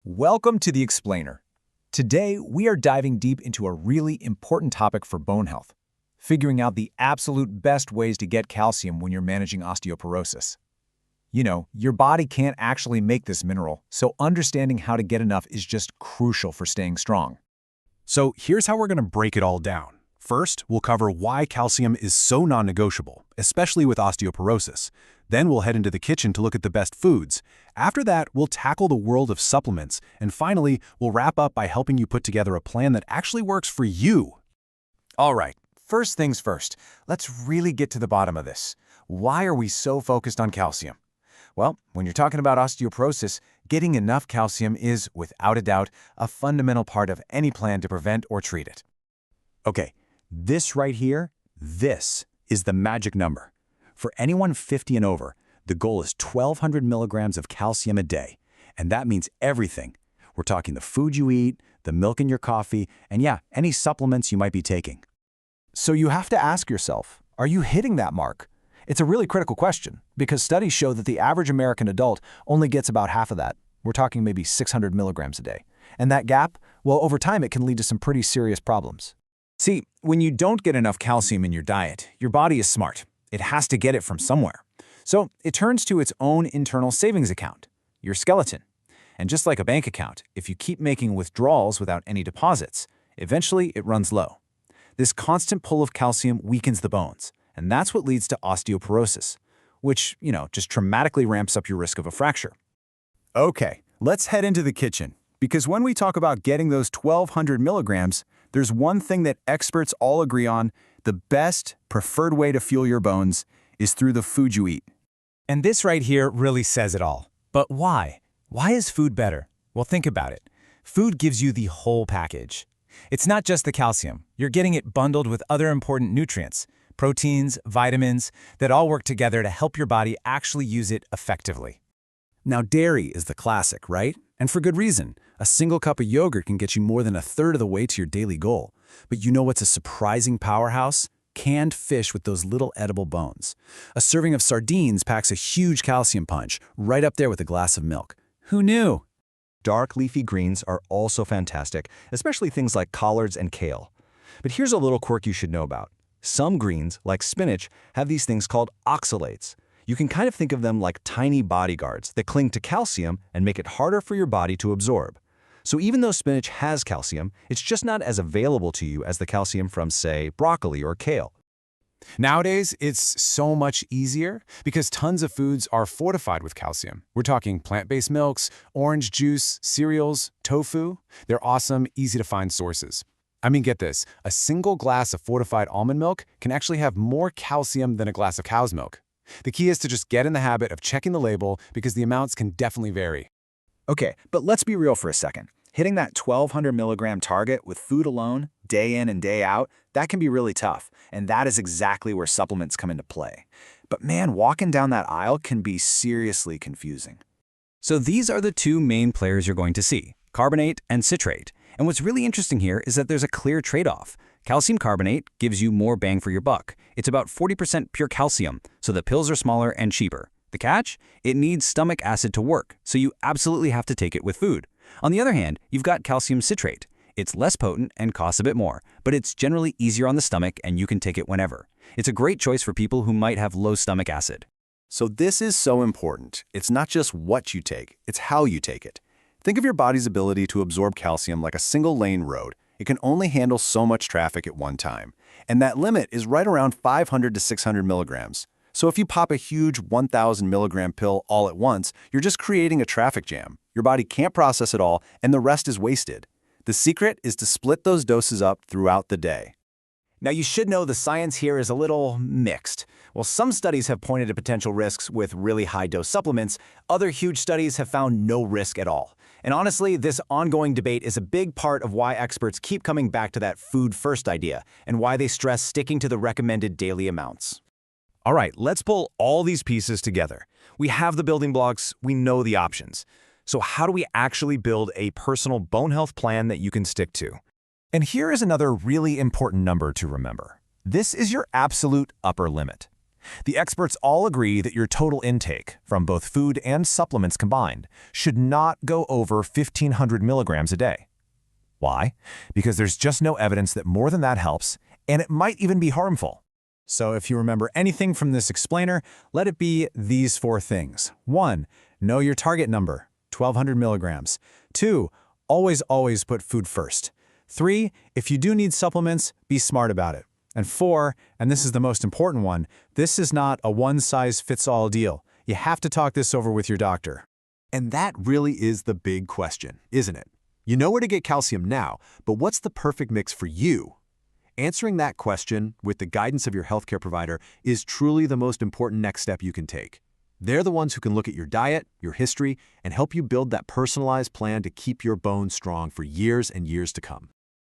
Welcome to The Explainer. Today, we are diving deep into a really important topic for bone health, figuring out the absolute best ways to get calcium when you're managing osteoporosis. You know, your body can't actually make this mineral, so understanding how to get enough is just crucial for staying strong. So here's how we're going to break it all down. First, we'll cover why calcium is so non-negotiable, especially with osteoporosis. Then we'll head into the kitchen to look at the best foods. After that, we'll tackle the world of supplements. And finally, we'll wrap up by helping you put together a plan that actually works for you. All right, first things first, let's really get to the bottom of this. Why are we so focused on calcium? Well, when you're talking about osteoporosis, getting enough calcium is, without a doubt, a fundamental part of any plan to prevent or treat it. Okay, this right here, this is the magic number. For anyone 50 and over, the goal is 1,200 milligrams of calcium a day. And that means everything. We're talking the food you eat, the milk in your coffee, and yeah, any supplements you might be taking. So you have to ask yourself, are you hitting that mark? It's a really critical question, because studies show that the average American adult only gets about half of that. We're talking maybe 600 milligrams a day. And that gap, well, over time it can lead to some pretty serious problems. See, when you don't get enough calcium in your diet, your body is smart. It has to get it from somewhere. So it turns to its own internal savings account, your skeleton. And just like a bank account, if you keep making withdrawals without any deposits, eventually it runs low. This constant pull of calcium weakens the bones, and that's what leads to osteoporosis, which, just dramatically ramps up your risk of a fracture. Okay, let's head into the kitchen, because when we talk about getting those 1,200 milligrams, there's one thing that experts all agree on: the best, preferred way to fuel your bones is through the food you eat. And this right here really says it all. But why? Why is food better? Well, think about it. Food gives you the whole package. It's not just the calcium. You're getting it bundled with other important nutrients, proteins, vitamins, that all work together to help your body actually use it effectively. Now, dairy is the classic, right? And for good reason. A single cup of yogurt can get you more than a third of the way to your daily goal. But you know what's a surprising powerhouse? Canned fish with those little edible bones. A serving of sardines packs a huge calcium punch, right up there with a glass of milk. Who knew? Dark leafy greens are also fantastic, especially things like collards and kale. But here's a little quirk you should know about. Some greens, like spinach, have these things called oxalates. You can kind of think of them like tiny bodyguards that cling to calcium and make it harder for your body to absorb. So even though spinach has calcium, it's just not as available to you as the calcium from, say, broccoli or kale. Nowadays, it's so much easier because tons of foods are fortified with calcium. We're talking plant-based milks, orange juice, cereals, tofu. They're awesome, easy-to-find sources. I mean, get this, a single glass of fortified almond milk can actually have more calcium than a glass of cow's milk. The key is to just get in the habit of checking the label because the amounts can definitely vary. Okay, but let's be real for a second. Hitting that 1,200 milligram target with food alone, day in and day out, that can be really tough, and that is exactly where supplements come into play. But man, walking down that aisle can be seriously confusing. So these are the two main players you're going to see, carbonate and citrate. And what's really interesting here is that there's a clear trade-off. Calcium carbonate gives you more bang for your buck. It's about 40% pure calcium, so the pills are smaller and cheaper. The catch? It needs stomach acid to work, so you absolutely have to take it with food. On the other hand, you've got calcium citrate. It's less potent and costs a bit more, but it's generally easier on the stomach and you can take it whenever. It's a great choice for people who might have low stomach acid. So this is so important. It's not just what you take, it's how you take it. Think of your body's ability to absorb calcium like a single-lane road. It can only handle so much traffic at one time. And that limit is right around 500 to 600 milligrams. So if you pop a huge 1,000 milligram pill all at once, you're just creating a traffic jam. Your body can't process it all, and the rest is wasted. The secret is to split those doses up throughout the day. Now, you should know the science here is a little mixed. While some studies have pointed to potential risks with really high-dose supplements, other huge studies have found no risk at all. And honestly, this ongoing debate is a big part of why experts keep coming back to that food-first idea and why they stress sticking to the recommended daily amounts. All right, let's pull all these pieces together. We have the building blocks, we know the options. So how do we actually build a personal bone health plan that you can stick to? And here is another really important number to remember. This is your absolute upper limit. The experts all agree that your total intake, from both food and supplements combined, should not go over 1,500 milligrams a day. Why? Because there's just no evidence that more than that helps, and it might even be harmful. So if you remember anything from this explainer, let it be these 4 things. 1. Know your target number, 1,200 milligrams. 2. Always put food first. 3. If you do need supplements, be smart about it. And 4, and this is the most important one, this is not a one-size-fits-all deal. You have to talk this over with your doctor. And that really is the big question, isn't it? You know where to get calcium now, but what's the perfect mix for you? Answering that question with the guidance of your healthcare provider is truly the most important next step you can take. They're the ones who can look at your diet, your history, and help you build that personalized plan to keep your bones strong for years and years to come.